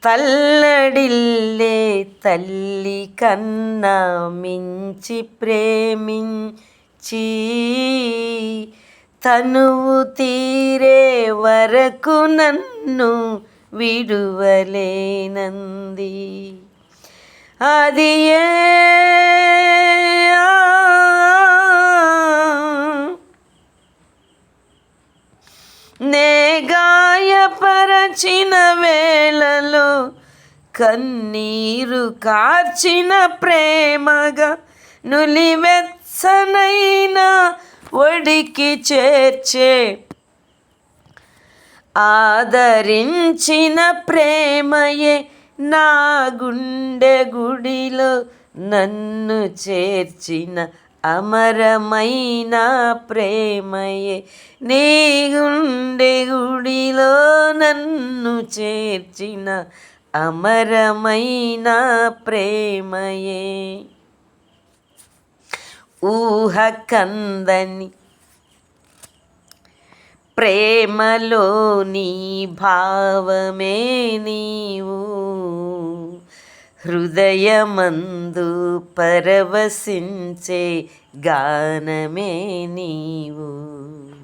తల్లడిల్లే తల్లి కన్నా మించి ప్రేమించి తనువు తీరే వరకు నన్ను విడువలేనంది. అది నే గాయపరచిన వేళలో కన్నీరు కార్చిన ప్రేమగా నులివెచ్చనైన ఒడికి చేర్చే ఆదరించిన ప్రేమయే నా గుండె గుడిలో నన్ను చేర్చిన అమరమైన ప్రేమయే నీ గుండె గుడిలో నన్ను చేర్చిన అమరమైన ప్రేమయే. ఊహ కందని ప్రేమలోని భావమే నీవు, హృదయమందు పరవశించే గానమే నీవు.